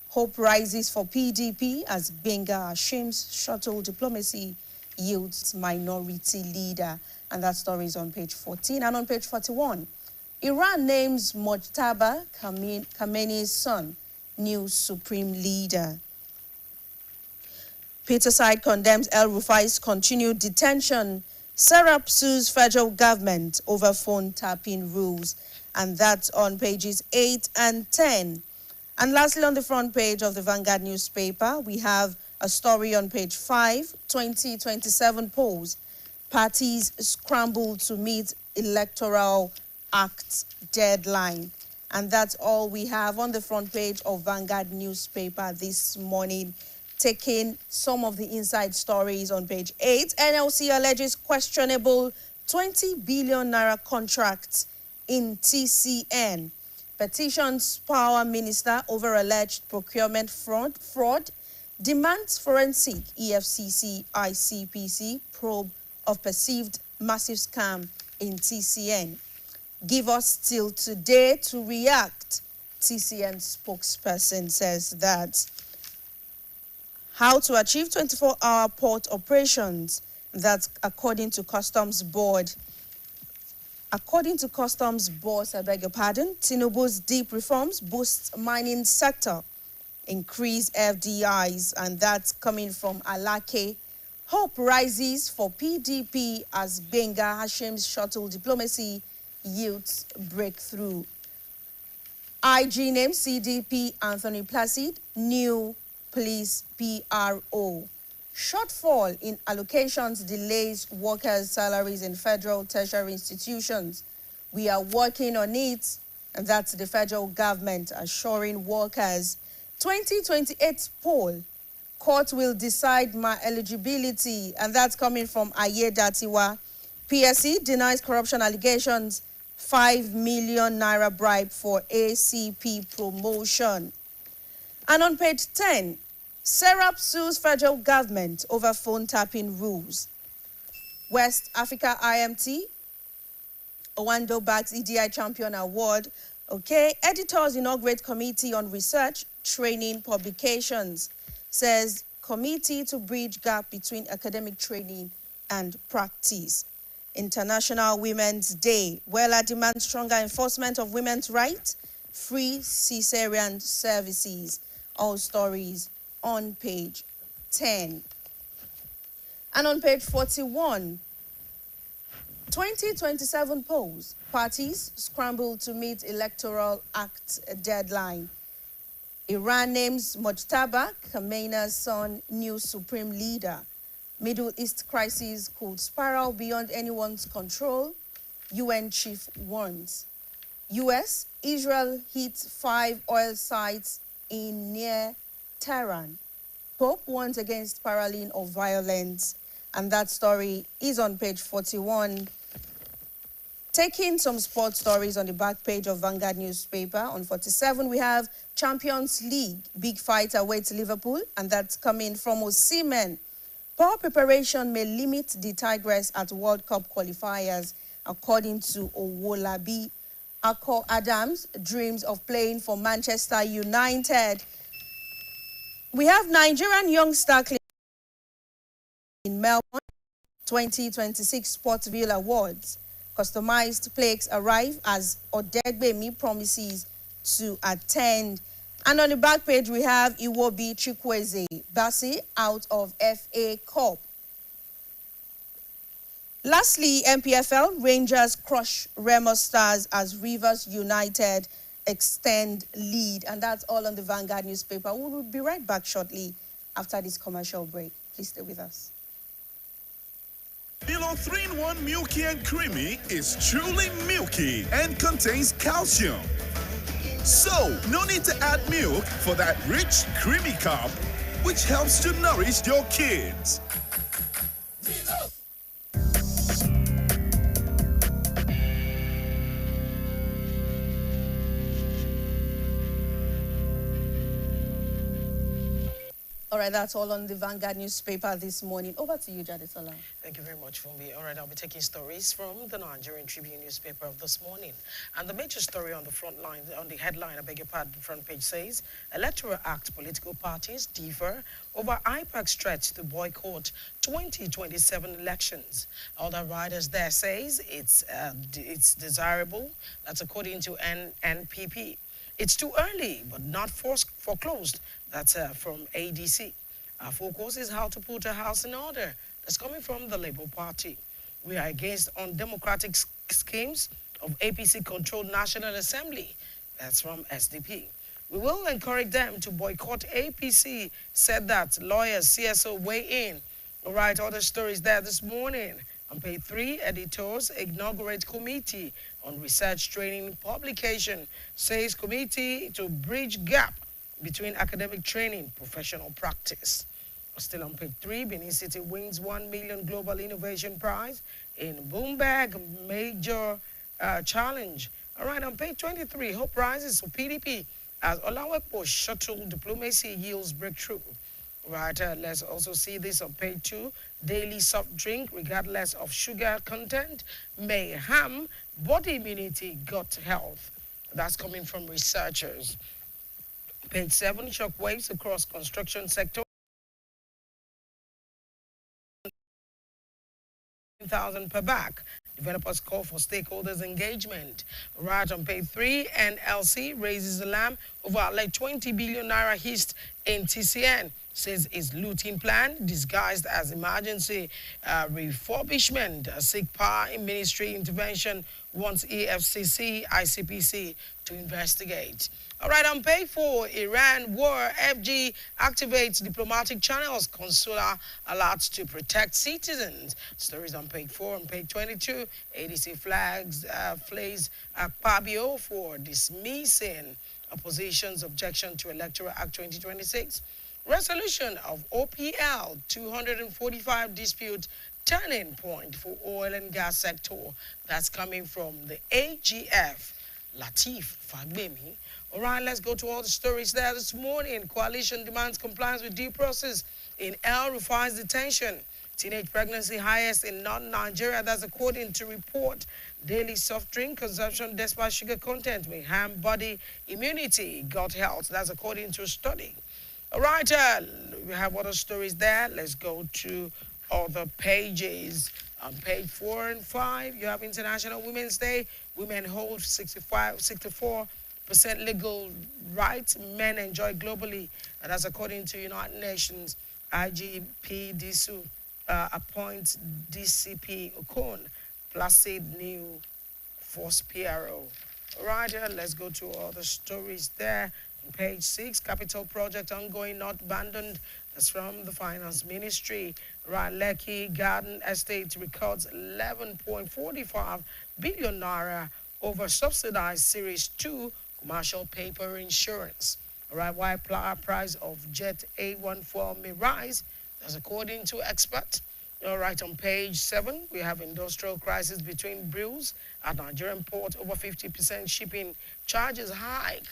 Hope rises for PDP as Benga Hashim's shuttle diplomacy yields minority leader. And that story is on page 14. And on page 41, Iran names Mojtaba Khamenei's son new supreme leader. Peterside condemns El Rufai's continued detention. Serap sues federal government over phone tapping rules. And that's on pages 8 and 10. And lastly, on the front page of the Vanguard newspaper, we have a story on page 5, 2027 polls. Parties scramble to meet Electoral Act deadline. And that's all we have on the front page of Vanguard newspaper this morning. Taking some of the inside stories on page 8, NLC alleges questionable 20 billion naira contract in TCN. Petitions power minister over alleged procurement fraud, demands forensic EFCC ICPC probe of perceived massive scam in TCN. Give us till today to react, TCN spokesperson says that. How to achieve 24-hour port operations, that's according to Customs Board. According to Customs Boss, Tinubu's deep reforms boosts mining sector, increase FDIs, and that's coming from Alake. Hope rises for PDP as Benga Hashim's shuttle diplomacy yields breakthrough. IG named CDP Anthony Placid new police PRO. Shortfall in allocations delays workers' salaries in federal tertiary institutions. We are working on it, and that's the federal government assuring workers. 2028 poll, court will decide my eligibility, and that's coming from Ayedatiwa. PSC denies corruption allegations, 5 million naira bribe for ACP promotion. And on page 10, Serap sues federal government over phone tapping rules. West Africa IMT, Owando bags EDI Champion Award. Okay, editors inaugurate committee on research, training, publications. Says committee to bridge gap between academic training and practice. International Women's Day. Wella demands stronger enforcement of women's rights, free cesarean services. All stories on page 10. And on page 41, 2027 polls, parties scramble to meet Electoral Act deadline. Iran names Mojtaba Khamenei's son new supreme leader. Middle East crisis could spiral beyond anyone's control, UN chief warns. US, Israel hits 5 oil sites in near Tehran. Pope warns against spiraling of violence, and that story is on page 41. Taking some sports stories on the back page of Vanguard newspaper. On 47, we have Champions League. Big fight awaits Liverpool, and that's coming from Osimhen. Poor preparation may limit the Tigress at World Cup qualifiers, according to Owolabi. Akko Adams dreams of playing for Manchester United. We have Nigerian young star in Melbourne 2026 Sportsville Awards. Customized plaques arrive as Odegbemi promises to attend. And on the back page, we have Iwobi Chukwueze Bassi out of FA Cup. Lastly, MPFL Rangers crush Remo Stars as Rivers United extend lead. And that's all on the Vanguard newspaper. We will be right back shortly after this commercial break. Please stay with us. Milo 3-in-1 Milky and Creamy is truly milky and contains calcium. So, no need to add milk for that rich, creamy cup, which helps to nourish your kids. All right, that's all on the Vanguard newspaper this morning. Over to you, Jadesola. Thank you very much, Fumbi. All right, I'll be taking stories from the Nigerian Tribune newspaper of this morning. And the major story on the front line, on the headline, I beg your pardon, front page says, Electoral Act political parties differ over IPAC's threat to boycott 2027 elections. Other writers there says it's desirable. That's according to NPP. It's too early, but not foreclosed. That's from ADC. Our focus is how to put a house in order. That's coming from the Labour Party. We are against undemocratic schemes of APC-controlled National Assembly. That's from SDP. We will encourage them to boycott APC, said that lawyers, CSO weigh in. All right, other stories there this morning. On page 3, editors inaugurate committee on research training publication, says committee to bridge gap between academic training, professional practice. Still on page 3, Benin City wins 1 million Global Innovation Prize in Bloomberg Major Challenge. All right, on page 23, hope rises for PDP as Olawepo shuttle diplomacy yields breakthrough. Right, let's also see this on page 2. Daily soft drink, regardless of sugar content, may harm body immunity, gut health. That's coming from researchers. Page 7, shockwaves across construction sector. 1,000 per back. Developers call for stakeholders' engagement. Right on page 3, NLC raises alarm over like 20 billion naira hit in TCN. Says its looting plan disguised as emergency refurbishment. Seek power in ministry intervention wants EFCC, ICPC to investigate. All right, on page 4, Iran war, FG activates diplomatic channels, consular alerts to protect citizens. Stories on page 4. On page 22, ADC flags flays Akpabio for dismissing opposition's objection to Electoral Act 2026. Resolution of OPL 245 dispute turning point for oil and gas sector. That's coming from the AGF. Latif Fagbemi. All right, let's go to all the stories there this morning. Coalition demands compliance with due process in El Rufai's detention. Teenage pregnancy highest in non-Nigeria. That's according to report. Daily soft drink consumption despite sugar content may harm body immunity, gut health. That's according to a study. All right, we have other stories there. Let's go to other pages. On page 4 and 5, you have International Women's Day. Women hold 64% legal rights men enjoy globally. And that's according to United Nations. IGP DSU appoints DCP Okon, Placid new force PRO. All right, let's go to other stories there. On page 6, capital project ongoing, not abandoned. That's from the Finance Ministry. Right, Lekki Garden Estate records 11.45 billion naira over subsidized Series 2 commercial paper insurance. All right, why price of Jet A14 may rise? That's according to experts. All right, on page 7, we have industrial crisis between brews at Nigerian port, over 50% shipping charges hike.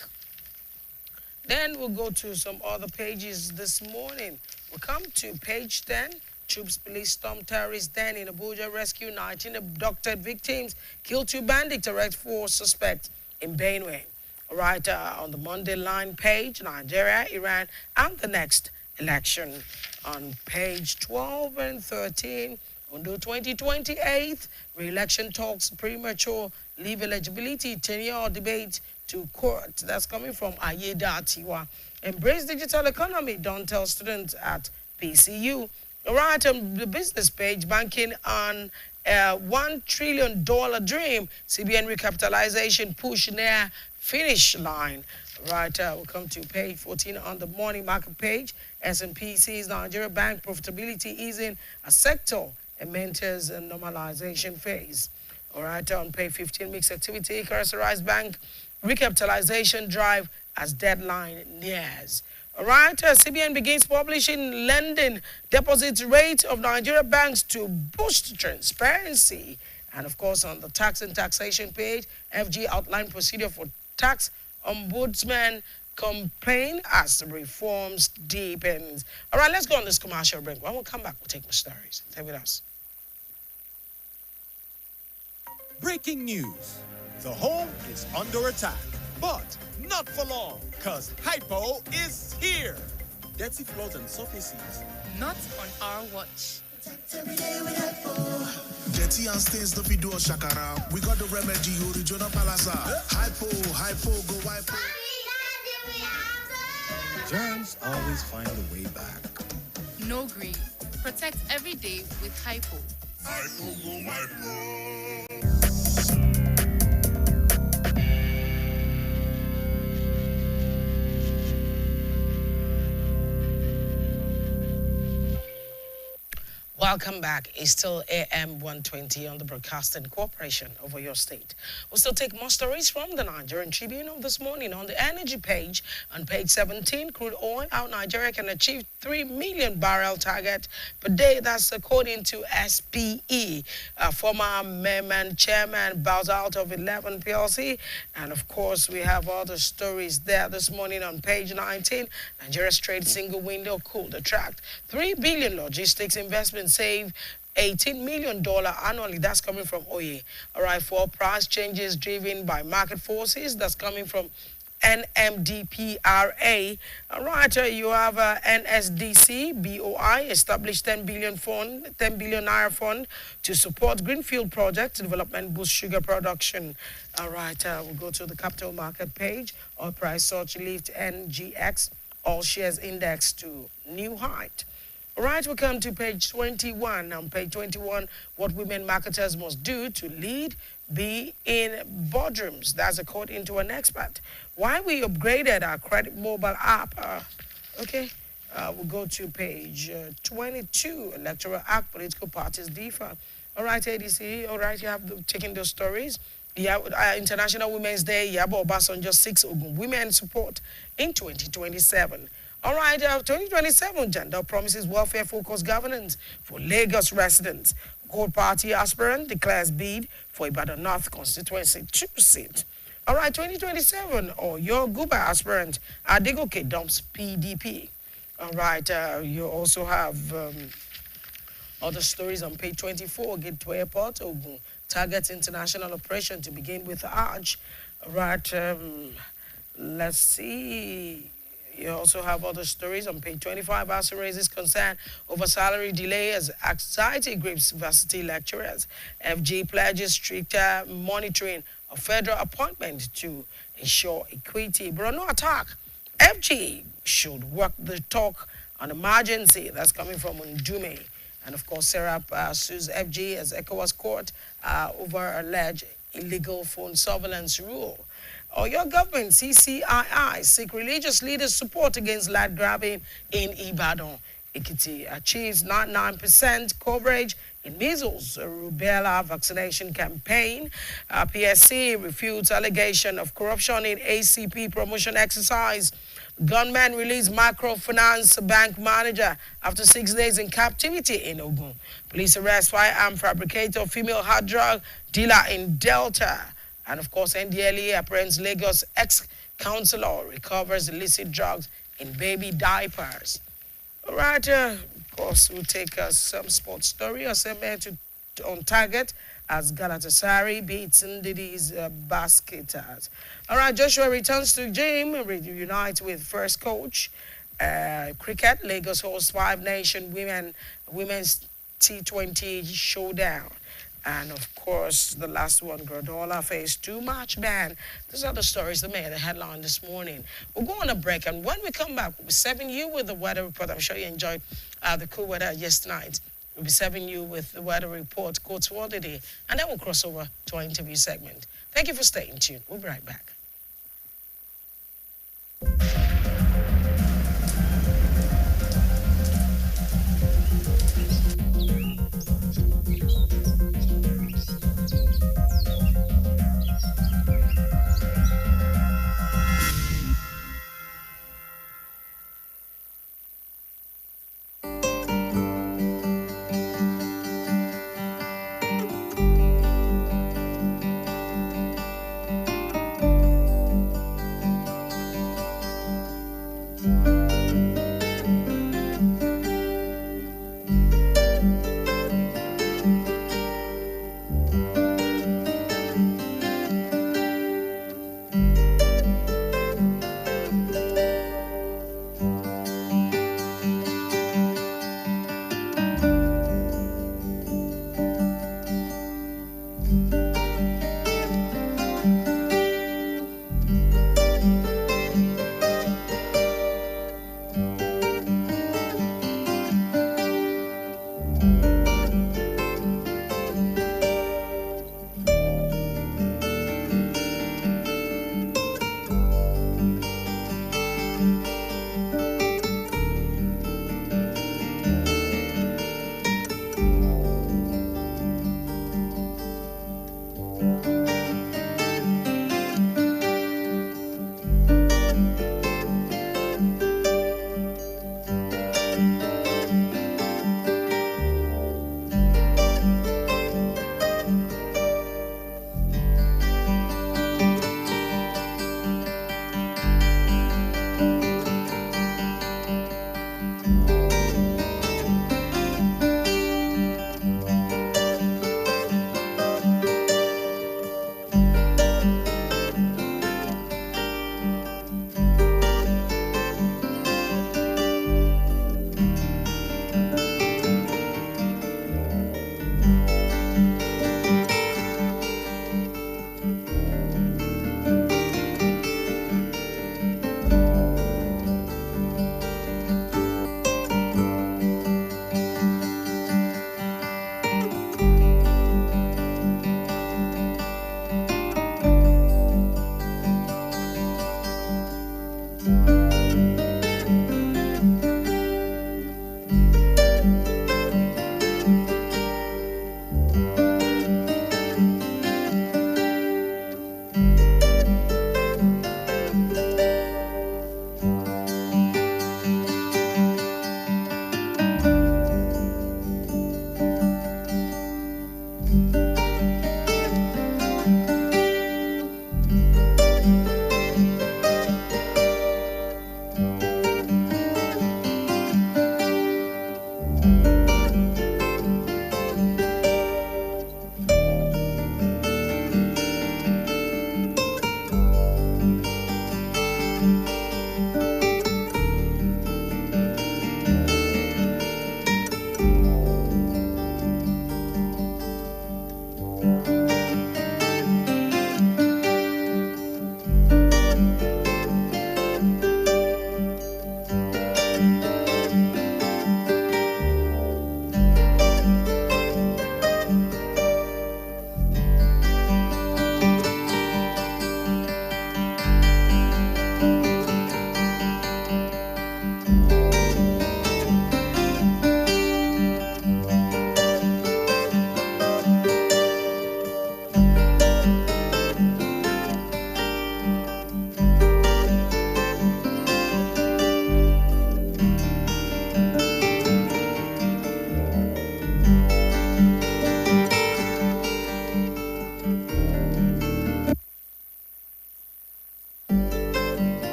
Then we'll go to some other pages this morning. We'll come to page 10. Troops police storm terrorists den in Abuja, rescue 19 abducted victims, kill 2 bandits, arrest 4 suspects in Benue. All right, on the Monday line page, Nigeria, Iran, and the next election. On page 12 and 13, Ondo 2028, re-election talks, premature leave eligibility, tenure debate to court. That's coming from Ayeda Tiwa. Embrace digital economy, don't tell students at PCU. All right, on the business page, banking on a $1 trillion dream, CBN recapitalization push near finish line. Right, we'll come to page 14 on the morning market page. S&P sees Nigeria bank profitability easing a sector and enters a normalization phase. All right, on page 15, mixed activity, characterized bank recapitalization drive as deadline nears. All right, CBN begins publishing lending deposit rate of Nigeria banks to boost transparency. And of course, on the tax and taxation page, FG outlined procedure for tax ombudsman campaign as reforms deepens. All right, let's go on this commercial break. When we come back, we'll take more stories. Stay with us. Breaking news. The home is under attack, but not for long, because Hypo is here. Dirty floors and surfaces. Not on our watch. Dirty and stains don't be do shakara. We got the remedy, original palasa. Hypo, go hypo. Germs always find a way back. No green. Protect every day with Hypo. Hypo, go hypo. Welcome back. It's still AM120 on the Broadcasting Corporation over your state. We'll still take more stories from the Nigerian Tribune of this morning. On the energy page, on page 17, crude oil out Nigeria can achieve 3 million barrel target per day. That's according to SPE. Former Merman chairman bows out of 11 PLC. And of course, we have all the stories there this morning on page 19. Nigeria's trade single window could attract 3 billion logistics investment, save $18 million annually. That's coming from OYE. All right, for price changes driven by market forces, that's coming from NMDPRA. All right, you have NSDC, BOI, established 10 billion naira fund to support greenfield project development, boost sugar production. All right, we'll go to the capital market page. Oil price surge lift NGX, all shares index to new height. All right, we come to page 21. On page 21, what women marketers must do to lead, be in boardrooms. That's according to an expert. Why we upgraded our credit mobile app. We'll go to page 22, Electoral Act, Political Parties differ. All right, ADC, all right, you have taken those stories. Yeah, International Women's Day, Yabo Obasanjo 6 Ogun Women Support in 2027. All right, 2027 gender promises welfare-focused governance for Lagos residents. Gold Party aspirant declares bid for Ibadan North constituency 2 seat. All right, 2027, or your Guba aspirant, Adegoke dumps PDP. All right, you also have other stories on page 24. Gateway Airport, Ogun, targets international operation to begin with Arch. All right, let's see. You also have other stories on page 25. ASU raises concern over salary delay as anxiety grips varsity lecturers. FG pledges stricter monitoring of federal appointment to ensure equity. Bruno attack. FG should work the talk on emergency. That's coming from Ndume. And of course, Serap sues FG as ECOWAS court over alleged illegal phone surveillance rule. Or your government, CCII, seek religious leaders' support against land grabbing in Ibadan. Ekiti achieves 99% coverage in measles rubella vaccination campaign. PSC refutes allegation of corruption in ACP promotion exercise. Gunmen release microfinance bank manager after 6 days in captivity in Ogun. Police arrest firearm fabricator, female hard drug dealer in Delta. And of course, NDLEA apprehends Lagos ex-councilor, recovers illicit drugs in baby diapers. All right, of course, we'll take some sports story or segment on target as Galatasaray beats Ndidi's basketers. All right, Joshua returns to gym, reunite with first coach. Cricket, Lagos hosts 5-nation women's T20 showdown. And of course, the last one, Gradola faced 2 match ban. These are the stories that made the headline this morning. We'll go on a break, and when we come back, we'll be serving you with the weather report. I'm sure you enjoyed the cool weather yesterday night. We'll be serving you with the weather report, quotes for the day, and then we'll cross over to our interview segment. Thank you for staying tuned. We'll be right back.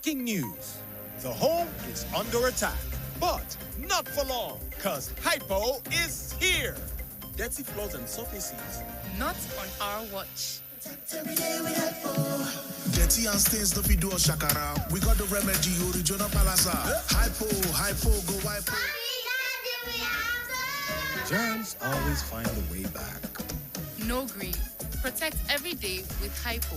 Breaking news. The home is under attack, but not for long, because Hypo is here. Dirty floors and surfaces. Not on our watch. Dirty and stains, no fit do us shakara. We got the remedy, original palasa. Hypo, go hypo. Germs always find a way back. No green. Protect every day with Hypo.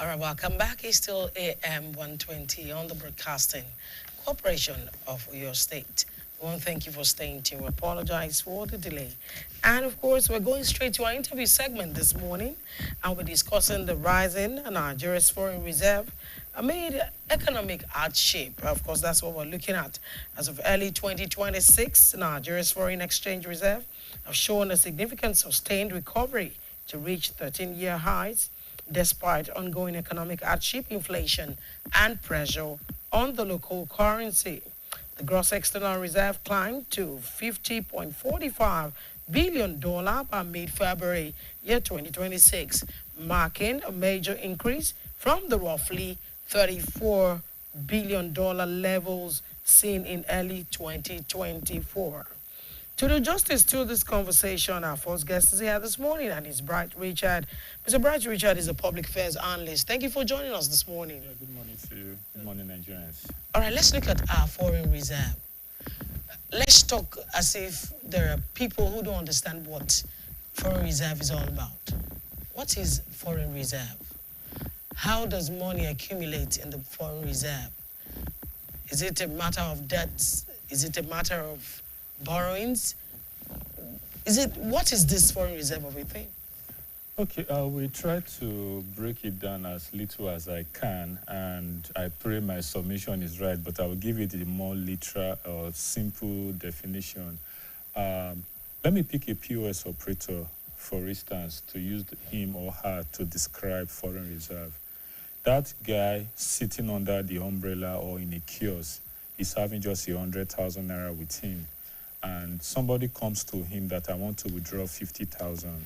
All right, welcome back. It's still AM120 on the Broadcasting Corporation of your state. We want to thank you for staying tuned. We apologize for the delay. And of course, we're going straight to our interview segment this morning, and we're discussing the rising Nigeria's foreign reserve amid economic hardship. Of course, that's what we're looking at. As of early 2026, Nigeria's foreign exchange reserve have shown a significant sustained recovery to reach 13-year highs, despite ongoing economic hardship, inflation, and pressure on the local currency. The gross external reserve climbed to $50.45 billion by mid-February year 2026, marking a major increase from the roughly $34 billion levels seen in early 2024. To do justice to this conversation, our first guest is here this morning, and it's Bright Richard. Mr. Bright Richard is a public affairs analyst. Thank you for joining us this morning. Yeah, good morning to you. Good morning, Nigerians. All right, let's look at our foreign reserve. Let's talk as if there are people who don't understand what foreign reserve is all about. What is foreign reserve? How does money accumulate in the foreign reserve? Is it a matter of debts? Is it a matter of borrowings? What is this foreign reserve of a thing? Okay, I will try to break it down as little as I can, and I pray my submission is right, but I will give it a more literal or simple definition. Let me pick a POS operator, for instance, to use him or her to describe foreign reserve. That guy sitting under the umbrella or in a kiosk is having just 100,000 naira with him, and somebody comes to him that I want to withdraw 50,000.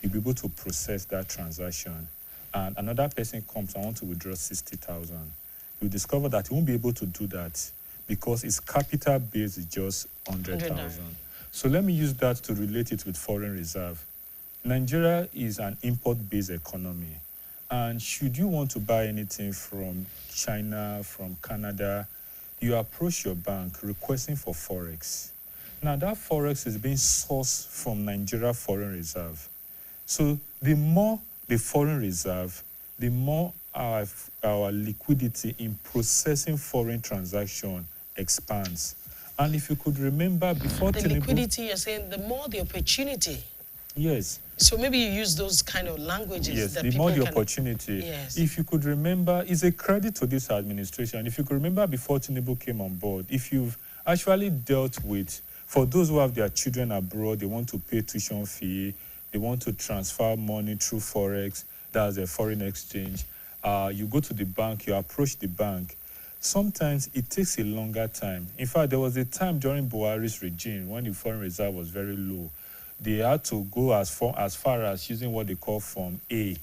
You'll be able to process that transaction. And another person comes, I want to withdraw 60,000. You discover that he won't be able to do that because his capital base is just 100,000. So let me use that to relate it with foreign reserve. Nigeria is an import-based economy. And should you want to buy anything from China, from Canada, you approach your bank requesting for Forex. Now that Forex is being sourced from Nigeria foreign reserve. So the more the foreign reserve, the more our liquidity in processing foreign transaction expands. And if you could remember before the liquidity, you're saying the more the opportunity. Yes. So maybe you use those kind of languages. Yes, that the people more the can... opportunity. Yes. If you could remember, it's a credit to this administration. If you could remember before Tinubu came on board, if you've actually dealt with, for those who have their children abroad, they want to pay tuition fee, they want to transfer money through Forex, that's a foreign exchange. You go to the bank, you approach the bank. Sometimes it takes a longer time. In fact, there was a time during Buhari's regime when the foreign reserve was very low. They had to go as far as using what they call Form A.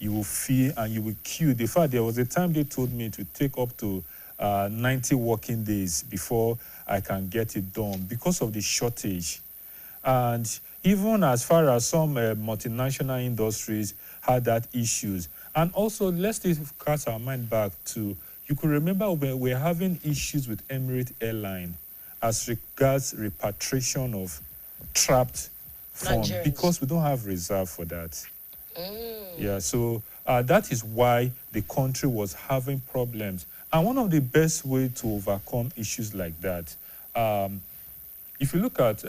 You will fee and you will queue. In fact, there was a time they told me to take up to 90 working days before I can get it done because of the shortage. And even as far as some multinational industries had that issues. And also, let's cast our mind back to, you could remember we're having issues with Emirates Airline as regards repatriation of trapped funds because we don't have reserve for that. Yeah, so that is why the country was having problems. And one of the best ways to overcome issues like that, if you look at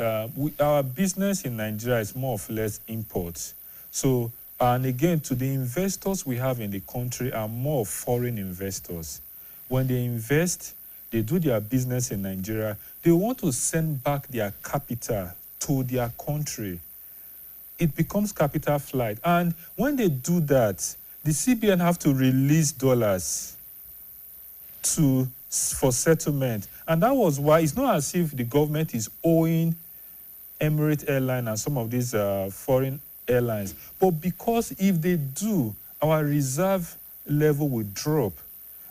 our business in Nigeria is more or less imports. So, and again, to the investors we have in the country are more foreign investors. When they invest, they do their business in Nigeria, they want to send back their capital to their country. It becomes capital flight. And when they do that, the CBN have to release dollars for settlement. And that was why it's not as if the government is owing Emirates Airline and some of these foreign airlines. But because if they do, our reserve level will drop.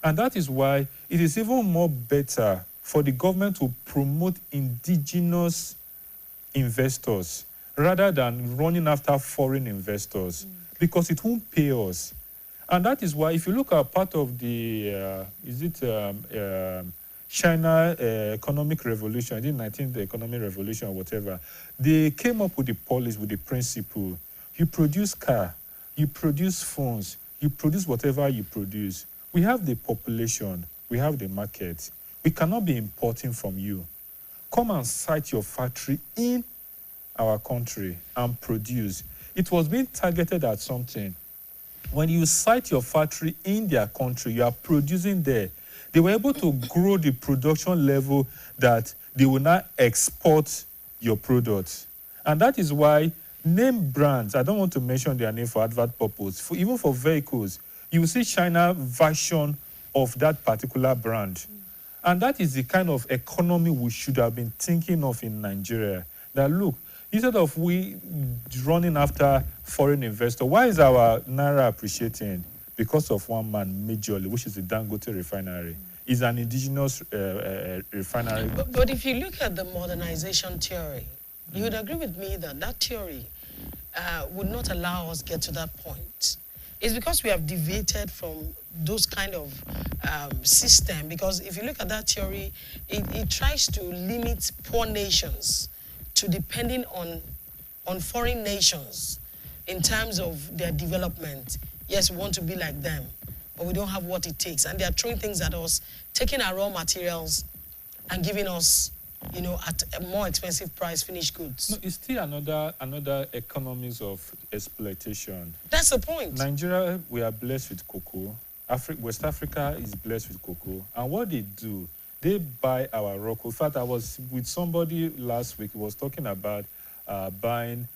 And that is why it is even more better for the government to promote indigenous investors rather than running after foreign investors because it won't pay us. And that is why if you look at part of the, China economic revolution, I think 19th economic revolution or whatever, they came up with the policy, with the principle. You produce car, you produce phones, you produce whatever you produce. We have the population, we have the market. We cannot be importing from you. Come and site your factory in our country and produce. It was being targeted at something. When you site your factory in their country, you are producing there. They were able to grow the production level that they will now export your products. And that is why name brands, I don't want to mention their name for advert purpose, even for vehicles, you will see China version of that particular brand. And that is the kind of economy we should have been thinking of in Nigeria. That look, instead of we running after foreign investors, why is our Naira appreciating? Because of one man majorly, which is the Dangote refinery. It's an indigenous refinery. But if you look at the modernization theory, you would agree with me that that theory would not allow us get to that point. It's because we have deviated from those kind of system. Because if you look at that theory, it tries to limit poor nations to depending on on foreign nations in terms of their development. Yes, we want to be like them, but we don't have what it takes. And they are throwing things at us, taking our raw materials and giving us, you know, at a more expensive price, finished goods. No, it's still another economies of exploitation. That's the point. Nigeria, we are blessed with cocoa. West Africa is blessed with cocoa. And what they do, they buy our raw cocoa. In fact, I was with somebody last week who was talking about buying,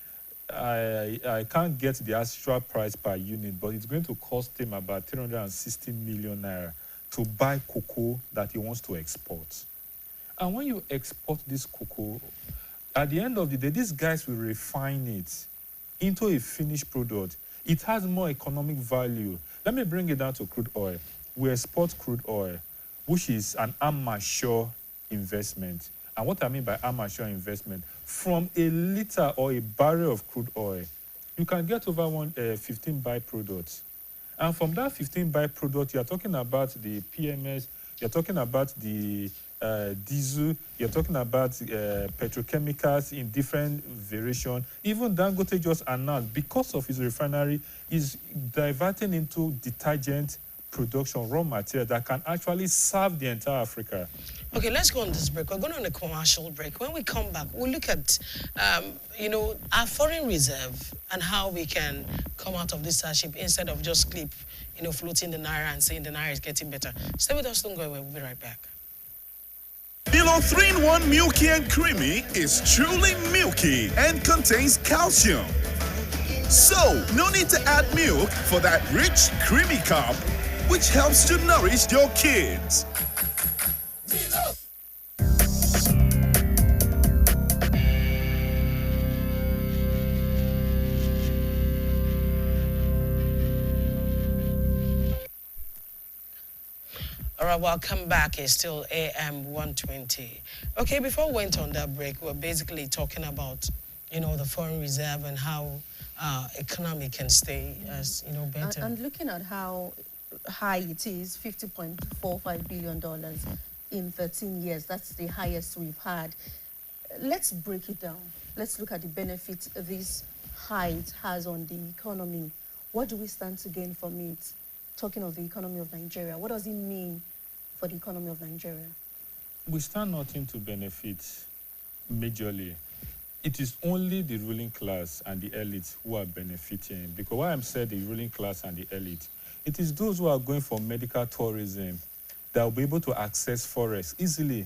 I can't get the actual price per unit, but it's going to cost him about 360 million naira to buy cocoa that he wants to export. And when you export this cocoa, at the end of the day, these guys will refine it into a finished product. It has more economic value. Let me bring it down to crude oil. We export crude oil, which is an amateur investment. And what I mean by amateur investment, from a liter or a barrel of crude oil, you can get over 15 byproducts. And from that 15 byproduct, you're talking about the PMS, you're talking about the diesel, you're talking about petrochemicals in different variation. Even Dangote just announced, because of his refinery, is diverting into detergent production, raw material that can actually serve the entire Africa. Okay, let's go on this break. We're going on a commercial break. When we come back, we'll look at, you know, our foreign reserve and how we can come out of this hardship instead of just keep, you know, floating the naira and saying the naira is getting better. Stay with us, don't go away. We'll be right back. Milo 3-in-1 Milky and Creamy is truly milky and contains calcium. So, no need to add milk for that rich, creamy cup, which helps to nourish your kids. All right, welcome back. It's still AM120. Okay, before we went on that break, we were basically talking about, you know, the foreign reserve and how economy can stay as, you know, better. And looking at how high it is, $50.45 billion in 13 years, that's the highest we've had. Let's break it down. Let's look at the benefit this height has on the economy. What do we stand to gain from it? Talking of the economy of Nigeria, what does it mean for the economy of Nigeria? We stand nothing to benefit majorly. It is only the ruling class and the elite who are benefiting. Because why I'm saying the ruling class and the elite, it is those who are going for medical tourism that will be able to access forex easily.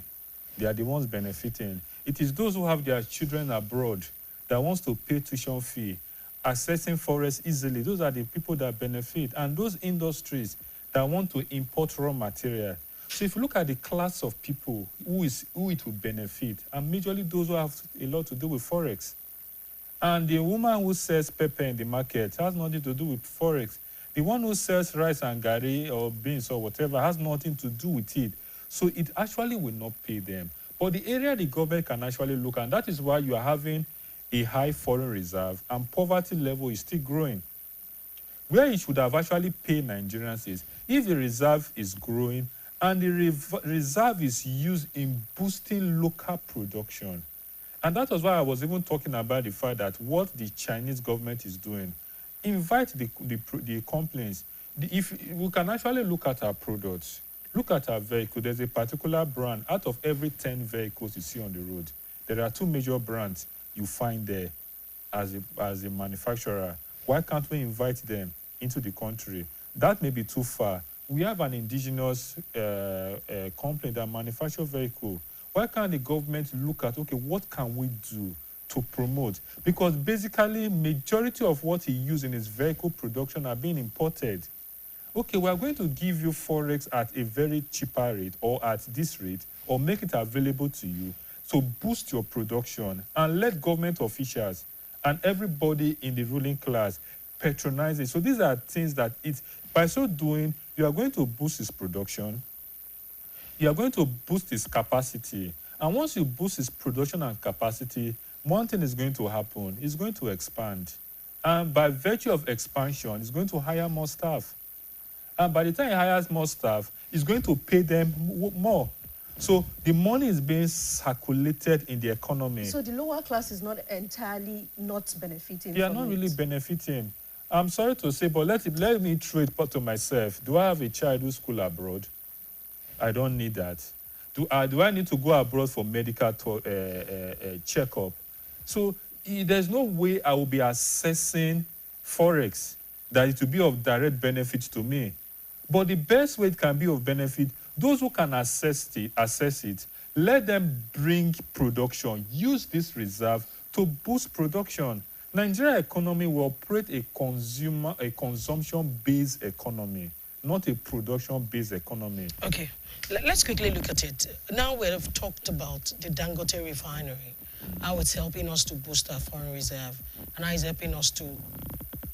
They are the ones benefiting. It is those who have their children abroad that wants to pay tuition fee, accessing forex easily. Those are the people that benefit. And those industries that want to import raw material. So if you look at the class of people who it will benefit, and majorly those who have a lot to do with forex. And the woman who sells pepper in the market has nothing to do with forex. The one who sells rice and gari or beans or whatever has nothing to do with it. So it actually will not pay them. But the area the government can actually look at, and that is why you are having a high foreign reserve and poverty level is still growing. Where it should have actually paid Nigerians is if the reserve is growing and the reserve is used in boosting local production. And that was why I was even talking about the fact that what the Chinese government is doing, invite the complaints. If we can actually look at our products, look at our vehicle, there's a particular brand. Out of every 10 vehicles you see on the road, there are 2 major brands you find there as a manufacturer. Why can't we invite them into the country? That may be too far. We have an indigenous company that manufactures vehicles. Why can't the government look at, okay, what can we do to promote? Because basically, majority of what he uses in his vehicle production are being imported. Okay, we are going to give you forex at a very cheaper rate or at this rate or make it available to you to boost your production and let government officials and everybody in the ruling class patronize it. So these are things that by so doing, you are going to boost its production. You are going to boost its capacity. And once you boost its production and capacity, one thing is going to happen. It's going to expand. And by virtue of expansion, it's going to hire more staff. And by the time it hires more staff, it's going to pay them more. So the money is being circulated in the economy. So the lower class is not entirely not benefiting They are from not it. really benefiting. I'm sorry to say, but let me throw it to myself. Do I have a child who's school abroad? I don't need that. Do I need to go abroad for medical checkup? So there's no way I will be assessing Forex that it will be of direct benefit to me. But the best way it can be of benefit, those who can assess it, let them bring production. Use this reserve to boost production. Nigeria economy will operate a consumption-based economy, not a production-based economy. Okay, let's quickly look at it. Now we have talked about the Dangote refinery, how it's helping us to boost our foreign reserve, and how it's helping us to...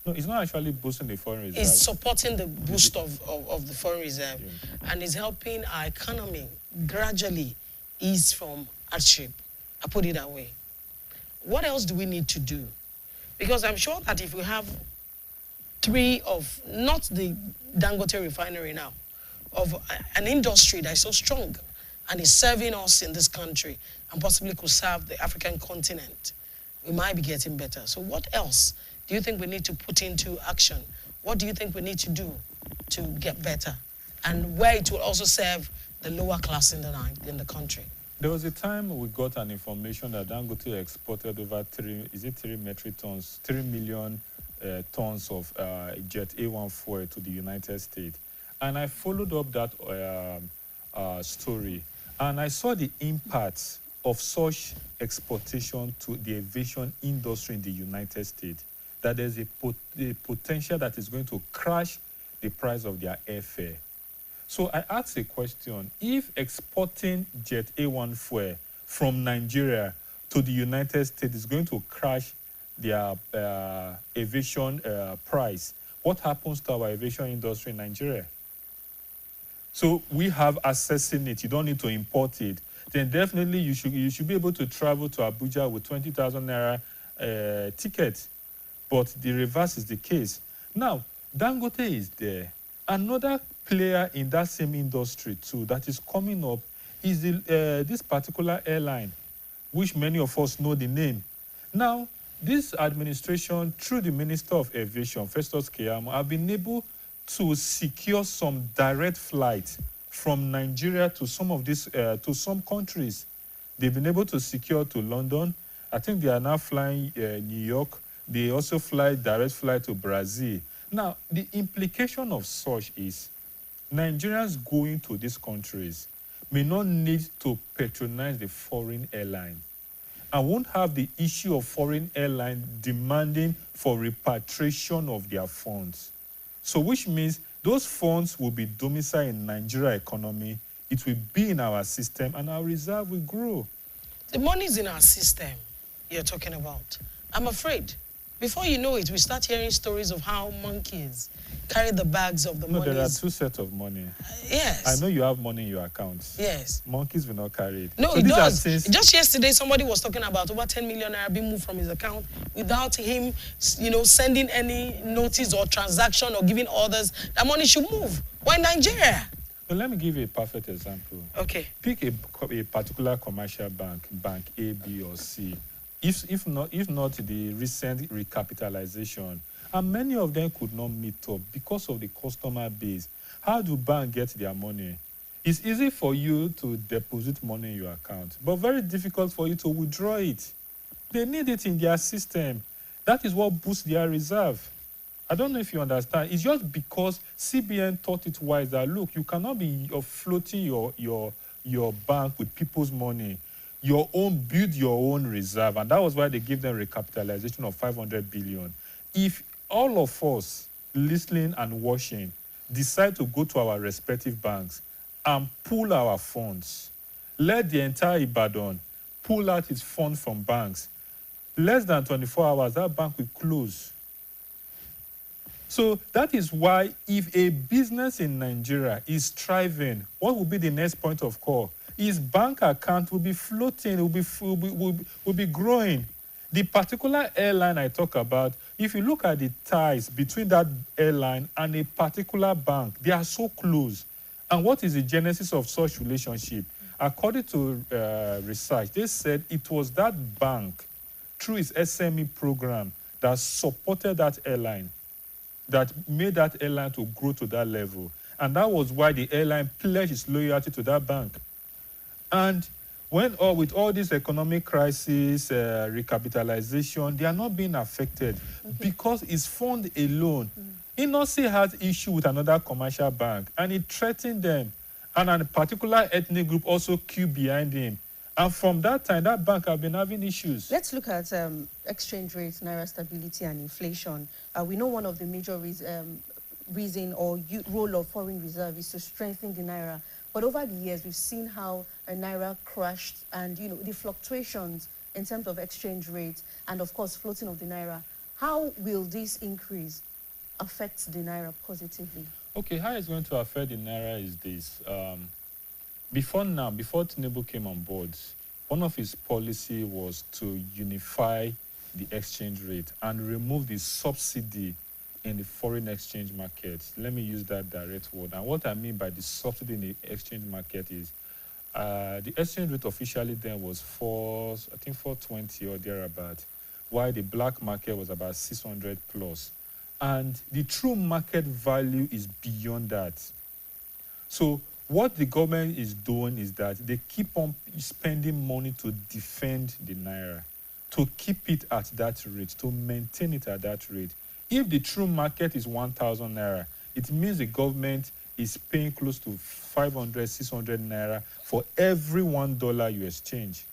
No, it's not actually boosting the foreign reserve. It's supporting the boost of the foreign reserve, and it's helping our economy gradually ease from hardship. I put it that way. What else do we need to do? Because I'm sure that if we have three of, not the Dangote refinery now, of an industry that is so strong and is serving us in this country and possibly could serve the African continent, we might be getting better. So what else do you think we need to put into action? What do you think we need to do to get better? And where it will also serve the lower class in the country? There was a time we got an information that Dangote exported over 3 million tons of Jet A1 fuel to the United States. And I followed up that story, and I saw the impact of such exportation to the aviation industry in the United States, that there's a potential that is going to crash the price of their airfare. So I asked a question: if exporting Jet A1 fuel from Nigeria to the United States is going to crash their aviation price, what happens to our aviation industry in Nigeria? So we have assessing it. You don't need to import it. Then definitely you should be able to travel to Abuja with 20,000 naira ticket. But the reverse is the case. Now, Dangote is there. Another player in that same industry too that is coming up is this particular airline, which many of us know the name. Now, this administration, through the Minister of Aviation, Festus Keyamo, have been able to secure some direct flights from Nigeria to some of these to some countries. They've been able to secure to London. I think they are now flying New York. They also fly direct flight to Brazil. Now, the implication of such is Nigerians going to these countries may not need to patronize the foreign airline and won't have the issue of foreign airline demanding for repatriation of their funds. So which means those funds will be domiciled in Nigeria economy, it will be in our system, and our reserve will grow. The money is in our system you're talking about. I'm afraid, before you know it, we start hearing stories of how monkeys carry the bags of the money. No, there are two sets of money. Yes. I know you have money in your account. Yes. Monkeys will not carry it. No, so it these does. Are Just yesterday, somebody was talking about over 10 million naira being moved from his account without him, sending any notice or transaction or giving orders. That money should move. Why Nigeria? So let me give you a perfect example. Okay. Pick a particular commercial bank A, B, or C. If not the recent recapitalization, and many of them could not meet up because of the customer base. How do banks get their money? It's easy for you to deposit money in your account, but very difficult for you to withdraw it. They need it in their system. That is what boosts their reserve. I don't know if you understand. It's just because CBN thought it wise that, look, you cannot be floating your bank with people's money. Build your own reserve. And that was why they gave them recapitalization of 500 billion. If all of us listening and watching decide to go to our respective banks and pull our funds, let the entire Ibadan pull out its funds from banks, less than 24 hours, that bank will close. So that is why if a business in Nigeria is thriving, what will be the next point of call? His bank account will be floating, will be growing. The particular airline I talk about, if you look at the ties between that airline and a particular bank, they are so close. And what is the genesis of such relationship? according to research, they said it was that bank, through its SME program, that supported that airline, that made that airline to grow to that level. And that was why the airline pledged its loyalty to that bank. And with all this economic crisis, recapitalization, they are not being affected because its fund alone. Inosi had issue with another commercial bank, and it threatened them. And a particular ethnic group also queued behind him. And from that time, that bank have been having issues. Let's look at exchange rates, naira stability, and inflation. We know one of the major reason or role of foreign reserve is to strengthen the naira. But over the years, we've seen how a naira crashed, and the fluctuations in terms of exchange rates, and of course, floating of the naira. How will this increase affect the naira positively? Okay, how it's going to affect the naira is this. Before Tinubu came on board, one of his policy was to unify the exchange rate and remove the subsidy in the foreign exchange market. Let me use that direct word. And what I mean by the subsidy in the exchange market is the exchange rate officially then was 420 or thereabout, while the black market was about 600 plus. And the true market value is beyond that. So what the government is doing is that they keep on spending money to defend the naira, to keep it at that rate, to maintain it at that rate. If the true market is 1,000 naira, it means the government is paying close to 500, 600 naira for every $1 you exchange,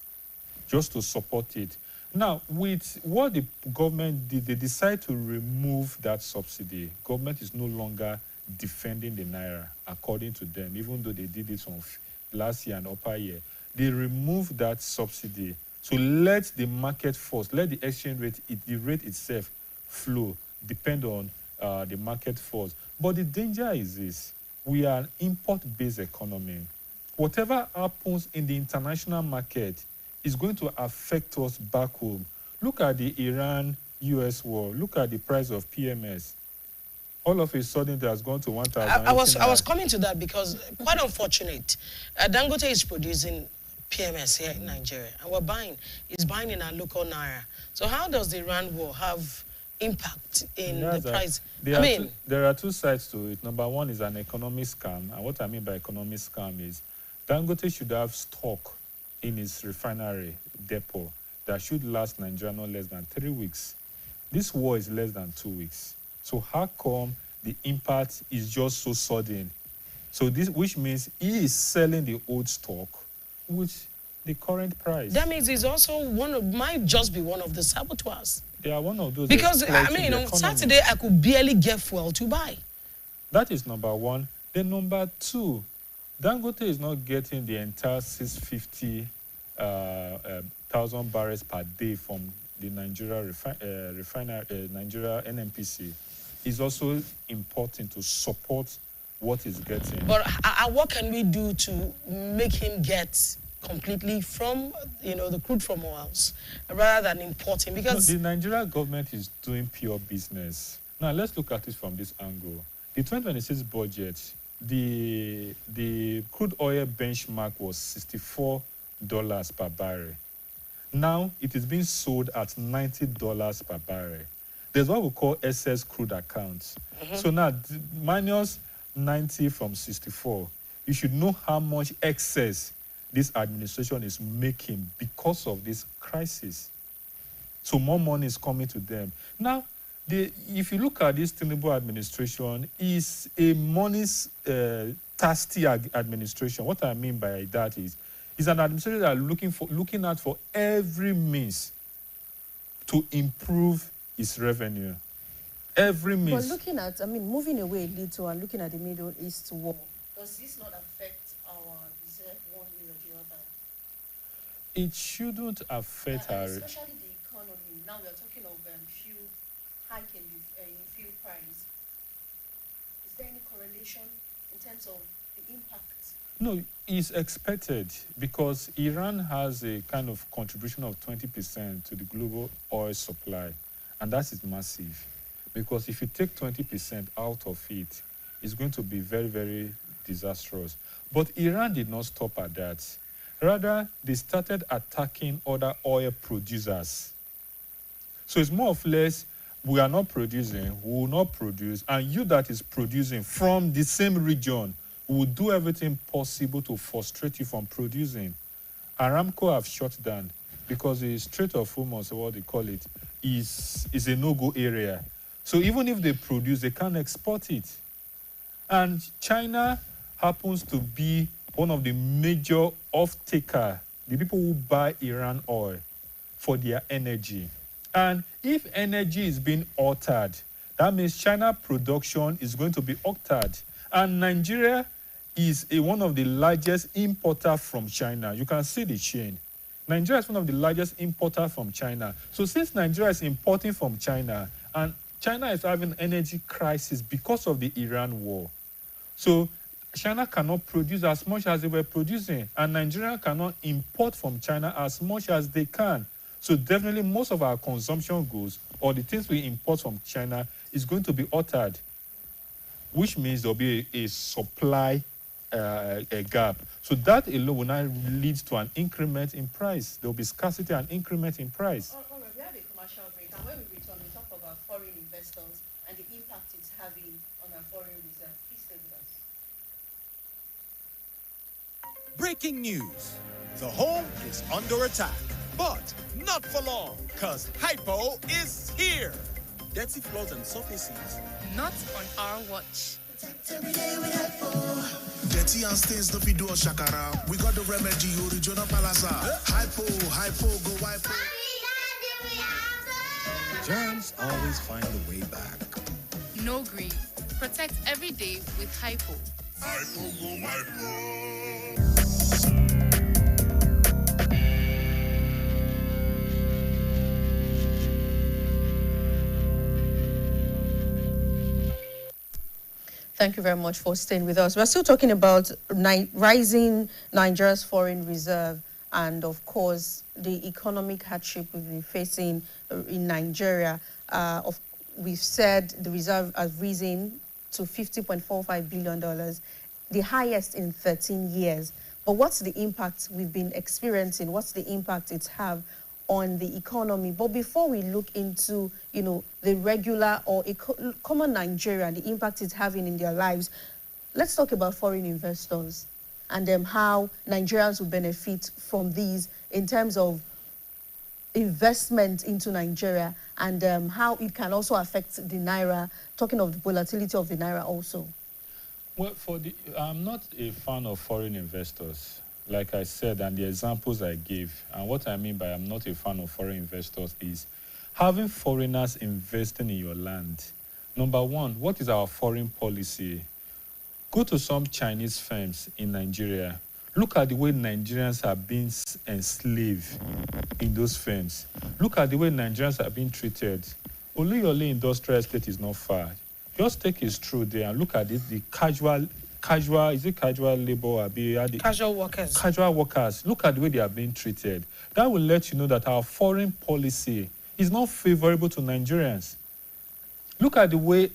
just to support it. Now, with what the government did, they decided to remove that subsidy. Government is no longer defending the naira, according to them, even though they did it from last year and upper year. They removed that subsidy. So let the market force, let the exchange rate, the rate itself flow, depend on the market force. But the danger is this: we are an import-based economy. Whatever happens in the international market is going to affect us back home. Look at the Iran-US war. Look at the price of PMS. All of a sudden, it has gone to 1,000. I was coming to that because quite unfortunate. Dangote is producing PMS here in Nigeria, and is buying in our local naira. So how does the Iran war have impact in the price? There are two sides to it. Number one is an economic scam. And what I mean by economic scam is Dangote should have stock in his refinery depot that should last Nigeria no less than 3 weeks. This war is less than 2 weeks. So how come the impact is just so sudden? So which means he is selling the old stock with the current price. That means he's also might just be one of the saboteurs. They are one of those. Because on Saturday I could barely get fuel to buy. That is number one. Then number two, Dangote is not getting the entire 650,000 barrels per day from the Nigeria Nigeria NNPC. It's also important to support what he's getting. But what can we do to make him get completely from the crude from oils rather than importing? Because the Nigeria government is doing pure business. Now let's look at it from this angle. The 2026 budget, the crude oil benchmark was $64 per barrel. Now it is being sold at $90 per barrel. There's what we call excess crude accounts. So now minus 90 from 64, you should know how much excess this administration is making because of this crisis. So more money is coming to them. Now, if you look at this Tinubu administration, is a money-thirsty administration. What I mean by that is, it's an administration that are looking out for every means to improve its revenue. Every means. But looking at, moving away a little and looking at the Middle East war, does this not affect our reserve one way or the other? It shouldn't affect our... Especially the economy. Now we are talking of fuel hike in fuel price. Is there any correlation in terms of the impact? No, it's expected because Iran has a kind of contribution of 20% to the global oil supply, and that is massive. Because if you take 20% out of it, it's going to be very, very disastrous. But Iran did not stop at that. Rather, they started attacking other oil producers. So it's more or less, we are not producing, we will not produce, and you that is producing from the same region will do everything possible to frustrate you from producing. Aramco have shut down because the Strait of Hormuz, what they call it, is a no-go area. So even if they produce, they can't export it. And China happens to be one of the major off-taker, the people who buy Iran oil for their energy. And if energy is being altered, that means China production is going to be altered. And Nigeria is one of the largest importer from China. You can see the chain. Nigeria is one of the largest importer from China. So since Nigeria is importing from China, and China is having energy crisis because of the Iran war, so China cannot produce as much as they were producing, and Nigeria cannot import from China as much as they can. So definitely most of our consumption goods, or the things we import from China, is going to be altered, which means there'll be a supply a gap. So that alone will now lead to an increment in price. There will be scarcity and increment in price. All right, we have a commercial break, and when we return, we talk about foreign investors and the impact it's having on our foreign reserve. Please stay with us. Breaking news. The home is under attack, but not for long, because Hypo is here. Dirty floors and surfaces. Not on our watch. Dirty and stains, no fit do us shakara. We got the remedy, original palasa. Hypo, go hypo. Germs always find a way back. No green. Protect every day with Hypo. Thank you very much for staying with us. We're still talking about rising Nigeria's foreign reserve and, of course, the economic hardship we've been facing in Nigeria. We've said the reserve has risen to $50.45 billion, the highest in 13 years. But what's the impact we've been experiencing? What's the impact it's have on the economy? But before we look into, the regular or common Nigerian, the impact it's having in their lives, let's talk about foreign investors and how Nigerians will benefit from these in terms of investment into Nigeria and how it can also affect the Naira, talking of the volatility of the Naira also. Well, I'm not a fan of foreign investors, like I said, and the examples I gave. And what I mean by I'm not a fan of foreign investors is having foreigners investing in your land. Number one, what is our foreign policy? Go to some Chinese firms in Nigeria. Look at the way Nigerians are being enslaved in those firms. Look at the way Nigerians are being treated. Oluyole Industrial Estate is not far. Just take a stroll there and look at it, the casual labor or Casual workers. Casual workers. Look at the way they are being treated. That will let you know that our foreign policy is not favorable to Nigerians. Look at the way,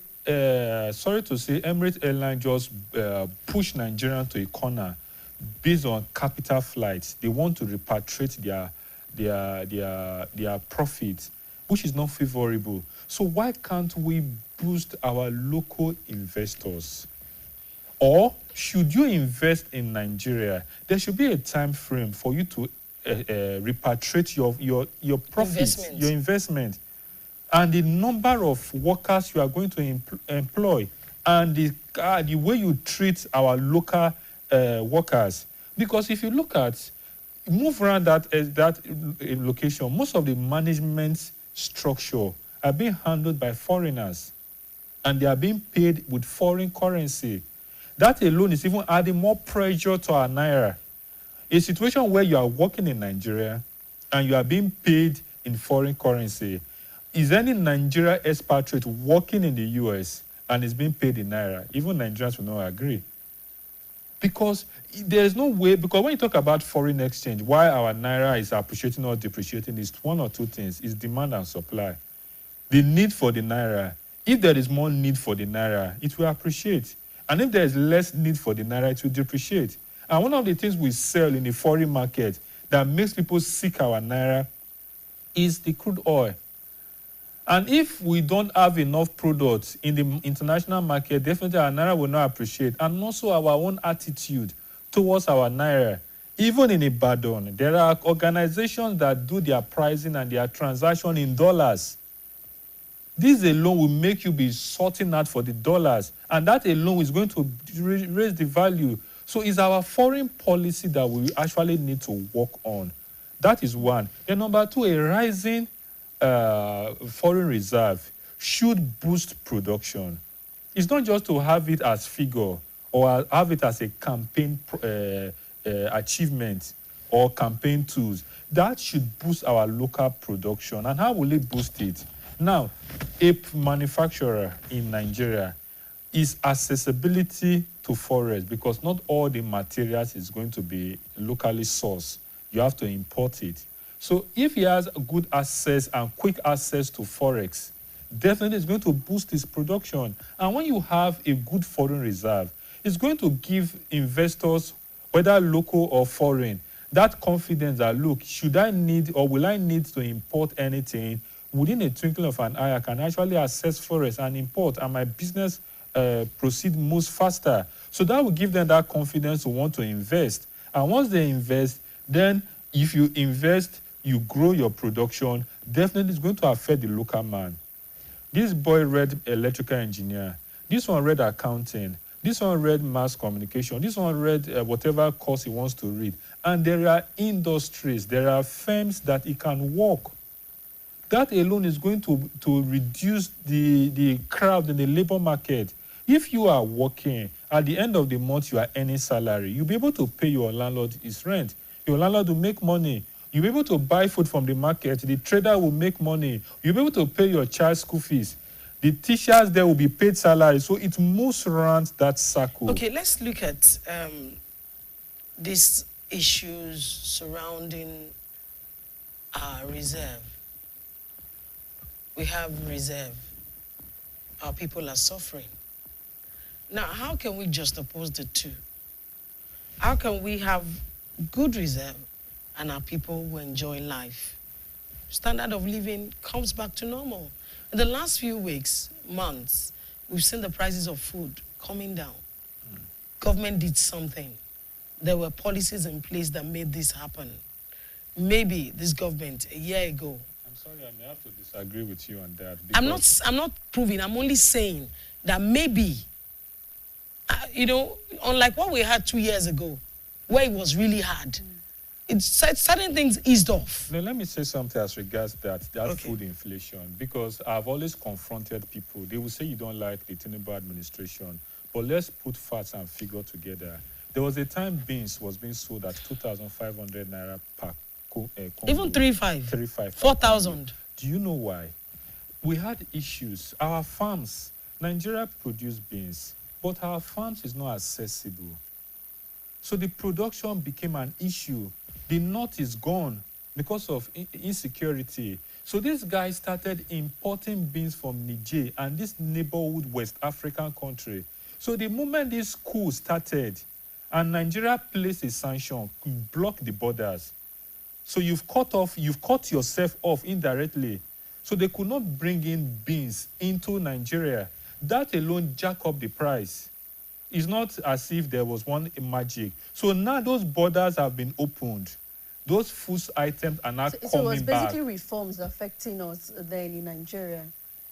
sorry to say, Emirates Airlines just pushed Nigerians to a corner based on capital flights. They want to repatriate their profits, which is not favorable. So why can't we boost our local investors? Or should you invest in Nigeria, there should be a time frame for you to repatriate your profits, your investment, and the number of workers you are going to employ, and the way you treat our local workers. Because if you move around that location, most of the management structure are being handled by foreigners, and they are being paid with foreign currency. That alone is even adding more pressure to our Naira. A situation where you are working in Nigeria and you are being paid in foreign currency. Is any Nigeria expatriate working in the US and is being paid in Naira? Even Nigerians will not agree. Because there is no way, because when you talk about foreign exchange, why our Naira is appreciating or depreciating is one or two things. It's demand and supply. The need for the Naira. If there is more need for the Naira, it will appreciate. And if there is less need for the Naira, it will depreciate. And one of the things we sell in the foreign market that makes people seek our naira is the crude oil. And if we don't have enough products in the international market, definitely our naira will not appreciate. And also our own attitude towards our naira. Even in Ibadan, there are organizations that do their pricing and their transaction in dollars. This alone will make you be sorting out for the dollars. And that alone is going to raise the value. So it's our foreign policy that we actually need to work on. That is one. Then number two, a rising foreign reserve should boost production. It's not just to have it as figure or have it as a campaign achievement or campaign tools. That should boost our local production. And how will it boost it? Now, a manufacturer in Nigeria is accessibility to forest, because not all the materials is going to be locally sourced. You have to import it. So if he has good access and quick access to forex, definitely it's going to boost his production. And when you have a good foreign reserve, it's going to give investors, whether local or foreign, that confidence that, look, should I need or will I need to import anything, within a twinkling of an eye, I can actually access forex and import, and my business proceed moves faster. So that will give them that confidence to want to invest. And once they invest, then if you invest, you grow your production, definitely it's going to affect the local man. This boy read electrical engineer. This one read accounting. This one read mass communication. This one read whatever course he wants to read. And there are industries, there are firms that he can work. That alone is going to reduce the crowd in the labor market. If you are working, at the end of the month, you are earning salary. You'll be able to pay your landlord his rent. Your landlord will make money. You'll be able to buy food from the market. The trader will make money. You'll be able to pay your child's school fees. The teachers there will be paid salary. So it moves around that circle. Okay, let's look at these issues surrounding our reserve. We have reserve. Our people are suffering. Now, how can we juxtapose the two? How can we have good reserve and our people will enjoy life? Standard of living comes back to normal. In the last few weeks, months, we've seen the prices of food coming down. Government did something. There were policies in place that made this happen. Maybe this government, a year ago. I'm sorry, I may have to disagree with you on that. I'm not proving, I'm only saying that maybe, unlike what we had 2 years ago, where it was really hard, certain things eased off. Now, let me say something as regards that Okay. food inflation, because I've always confronted people. They will say you don't like the Tinubu administration, but let's put facts and figure together. There was a time beans was being sold at 2,500 naira per Congo. Even 3,500, 4,000. 4,000. Do you know why? We had issues. Our farms, Nigeria produced beans, but our farms is not accessible. So the production became an issue. The north is gone because of insecurity. So these guys started importing beans from Niger and this neighborhood West African country. So the moment this coup started and Nigeria placed a sanction, blocked the borders. So you've cut yourself off indirectly. So they could not bring in beans into Nigeria. That alone jack up the price. It's not as if there was one magic. So now those borders have been opened. Those food items are now coming back. So it was basically reforms affecting us then in Nigeria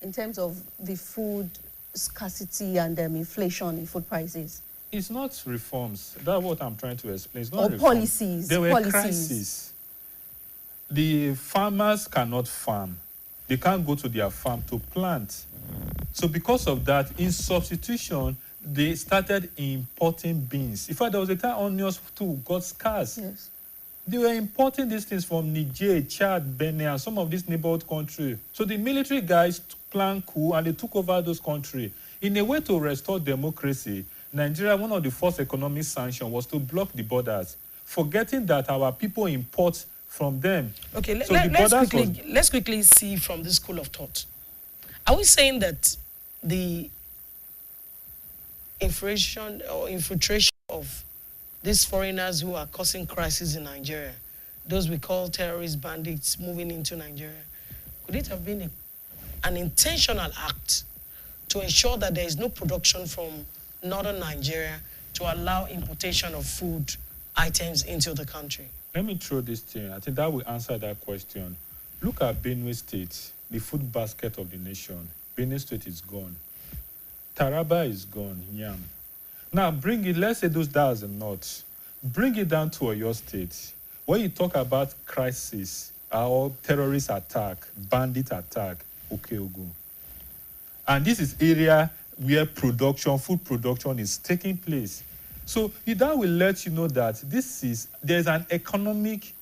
in terms of the food scarcity and inflation in food prices. It's not reforms. That's what I'm trying to explain. It's not or reforms. Policies. There were policies. crises. The farmers cannot farm. They can't go to their farm to plant. So because of that, in substitution, they started importing beans. In fact, there was a time onions too got scarce. Yes. They were importing these things from Niger, Chad, Benin, and some of these neighborhood countries. So the military guys planned coup and they took over those countries. In a way to restore democracy, Nigeria, one of the first economic sanctions was to block the borders, forgetting that our people import from them. Okay, So let's quickly see from this school of thought. Are we saying that the infiltration of these foreigners who are causing crisis in Nigeria, those we call terrorist bandits moving into Nigeria, could it have been an intentional act to ensure that there is no production from northern Nigeria to allow importation of food items into the country? Let me throw this thing. I think that will answer that question. Look at Benue State, the food basket of the nation. Benue State is gone. Taraba is gone, yam. Now bring it, let's say that are the north. Bring it down to Oyo State. When you talk about crisis or terrorist attack, bandit attack, Okeogun. And this is area where food production is taking place. So that will let you know that there's an economic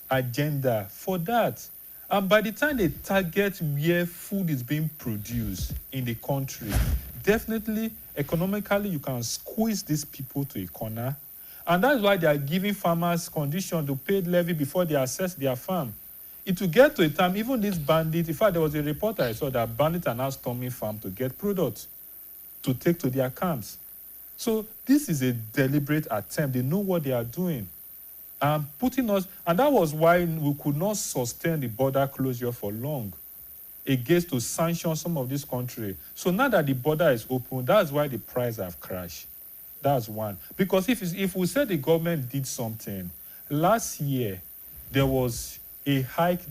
agenda for that. And by the time they target where food is being produced in the country, definitely, economically, you can squeeze these people to a corner. And that's why they are giving farmers condition to pay levy before they access their farm. It will get to a time, even these bandits, in fact, there was a reporter I saw that bandits are now storming farm to get products to take to their camps. So this is a deliberate attempt. They know what they are doing. Putting us, and that was why we could not sustain the border closure for long against to sanction some of this country. So now that the border is open, that's why the price have crashed. That's one. Because if we said the government did something, last year there was a hike,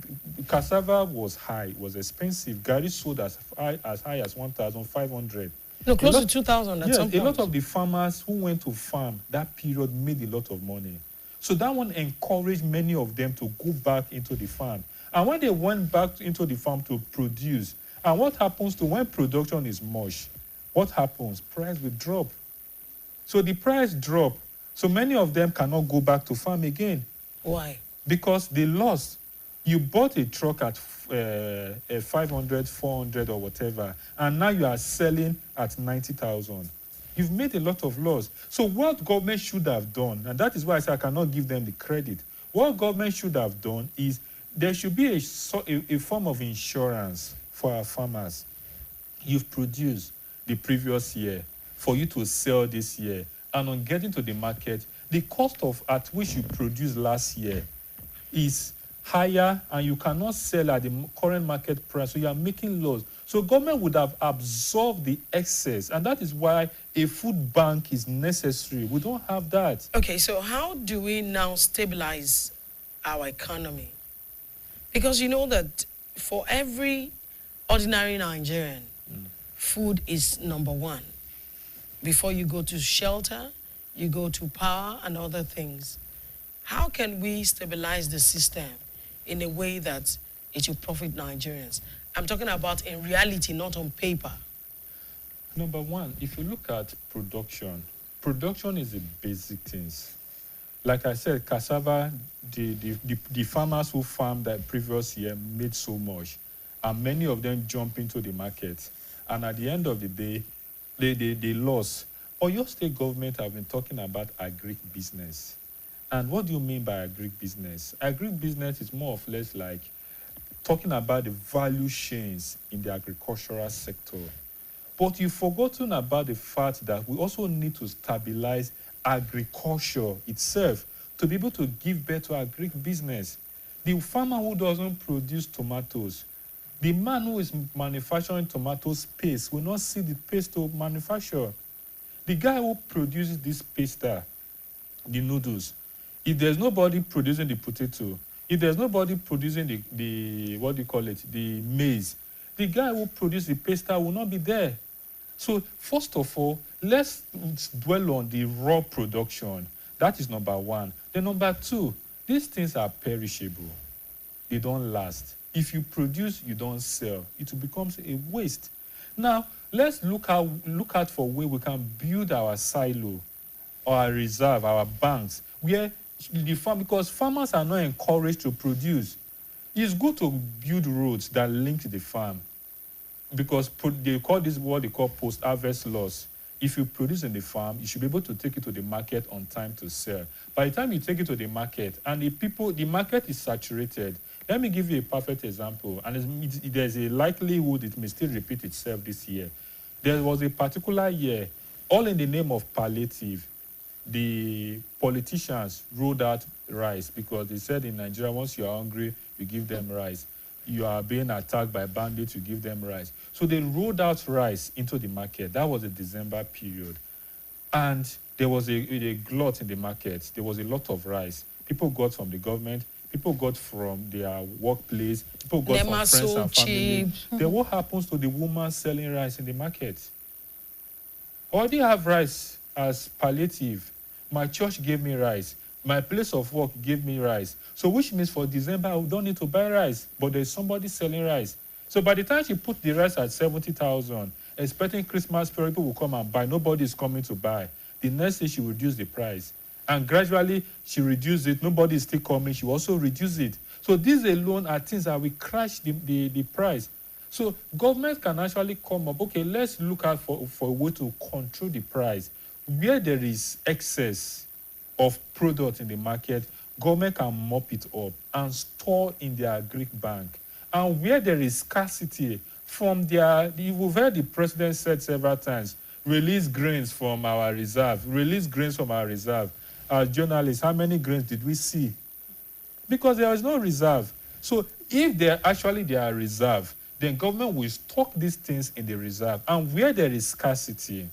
cassava was high, was expensive. Garri sold as high as 1,500. No, close to 2,000 at some point. A lot of the farmers who went to farm that period made a lot of money. So that one encouraged many of them to go back into the farm. And when they went back into the farm to produce, and what happens to when production is much, what happens? Price will drop. So the price drop. So many of them cannot go back to farm again. Why? Because they lost. You bought a truck at 500, 400 or whatever, and now you are selling at 90,000. You've made a lot of loss. So what government should have done, and that is why I say I cannot give them the credit. What government should have done is there should be a form of insurance for our farmers. You've produced the previous year for you to sell this year, and on getting to the market, the cost at which you produced last year is higher, and you cannot sell at the current market price, so you are making loss. So government would have absorbed the excess, and that is why a food bank is necessary. We don't have that. Okay, so how do we now stabilize our economy? Because you know that for every ordinary Nigerian, food is number one. Before you go to shelter, you go to power and other things. How can we stabilize the system in a way that it will profit Nigerians? I'm talking about in reality, not on paper. Number one, if you look at production is the basic things. Like I said, cassava, the farmers who farmed that previous year made so much, and many of them jump into the market. And at the end of the day, they lost. Oyo State government have been talking about agribusiness. And what do you mean by agribusiness? Agribusiness is more or less like talking about the value chains in the agricultural sector. But you've forgotten about the fact that we also need to stabilize agriculture itself to be able to give birth to agribusiness. The farmer who doesn't produce tomatoes, the man who is manufacturing tomato paste will not see the paste to manufacture. The guy who produces this pasta, the noodles, if there's nobody producing the potato, if there's nobody producing the what do you call it, the maize, the guy who produces the pasta will not be there. So first of all, let's dwell on the raw production. That is number one. Then number two, these things are perishable. They don't last. If you produce, you don't sell. It becomes a waste. Now, let's look out for where we can build our silo, our reserve, our banks, where the farm, because farmers are not encouraged to produce. It's good to build roads that link the farm, because they call this what they call post-harvest loss. If you produce in the farm, you should be able to take it to the market on time to sell. By the time you take it to the market, and the market is saturated. Let me give you a perfect example, and there's a likelihood it may still repeat itself this year. There was a particular year, all in the name of palliative. the politicians rolled out rice because they said in Nigeria, once you are hungry, you give them rice. You are being attacked by bandits, you give them rice. So they rolled out rice into the market. That was the December period. And there was a glut in the market. There was a lot of rice. People got from the government, people got from their workplace, people got from friends and family. Then what happens to the woman selling rice in the market? Already have rice as palliative. My church gave me rice. My place of work gave me rice. So which means for December, I don't need to buy rice, but there's somebody selling rice. So by the time she put the rice at 70,000, expecting Christmas period, people will come and buy. Nobody is coming to buy. The next day, she reduced the price. And gradually, she reduced it. Nobody is still coming. She also reduced it. So these alone are things that will crash the price. So government can actually come up, okay, let's look out for a way to control the price. Where there is excess of product in the market, government can mop it up and store in their Greek bank. And where there is scarcity, we've heard the president said several times, release grains from our reserve, release grains from our reserve. As journalists, how many grains did we see? Because there is no reserve. So if there are reserve, then government will stock these things in the reserve. And where there is scarcity,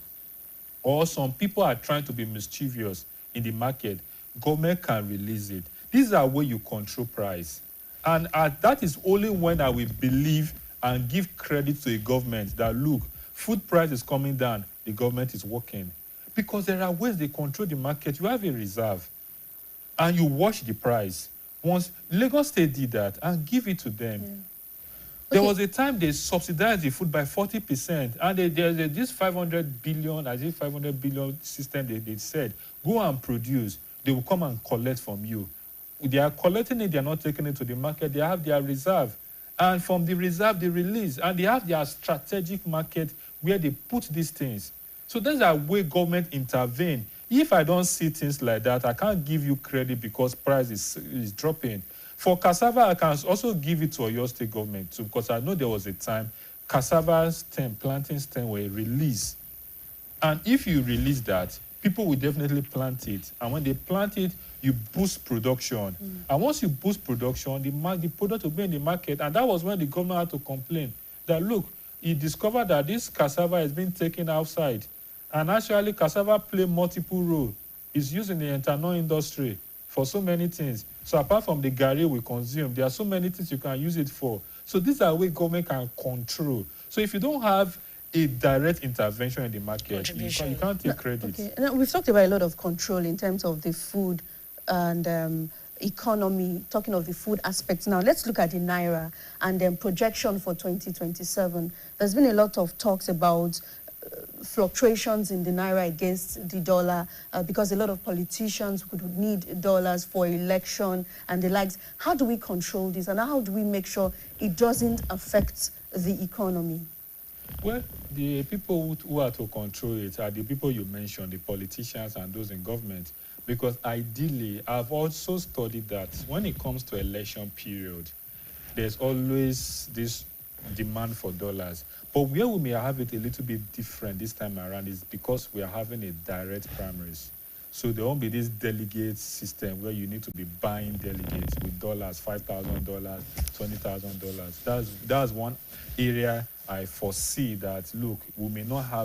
or some people are trying to be mischievous in the market, government can release it. These are where you control price. And that is only when I will believe and give credit to a government that, look, food price is coming down, the government is working. Because there are ways they control the market. You have a reserve, and you watch the price. Once Lagos State did that and give it to them. Yeah. There was a time they subsidized the food by 40%, and there's this 500 billion system they said, go and produce. They will come and collect from you. They are collecting it, they are not taking it to the market. They have their reserve. And from the reserve, they release. And they have their strategic market where they put these things. So that's a way government intervene. If I don't see things like that, I can't give you credit because price is dropping. For cassava, I can also give it to Oyo State government too, because I know there was a time cassava planting stem were released. And if you release that, people will definitely plant it. And when they plant it, you boost production. And once you boost production, the product will be in the market. And that was when the government had to complain that, look, he discovered that this cassava is being taken outside. And actually, cassava play multiple roles. It's used in the ethanol industry for so many things. So apart from the garri we consume, there are so many things you can use it for. So these are ways government can control. So if you don't have a direct intervention in the market, you can't take credit. Okay. Now, we've talked about a lot of control in terms of the food and economy, talking of the food aspects. Now, let's look at the Naira and then projection for 2027. There's been a lot of talks about fluctuations in the Naira against the dollar because a lot of politicians would need dollars for election and the likes. How do we control this, and how do we make sure it doesn't affect the economy? Well, the people who are to control it are the people you mentioned, the politicians and those in government. Because ideally, I've also studied that when it comes to election period, there's always this demand for dollars. But where we may have it a little bit different this time around is because we are having a direct primaries. So there won't be this delegate system where you need to be buying delegates with dollars, $5,000, $20,000. That's one area I foresee that, look, we may not have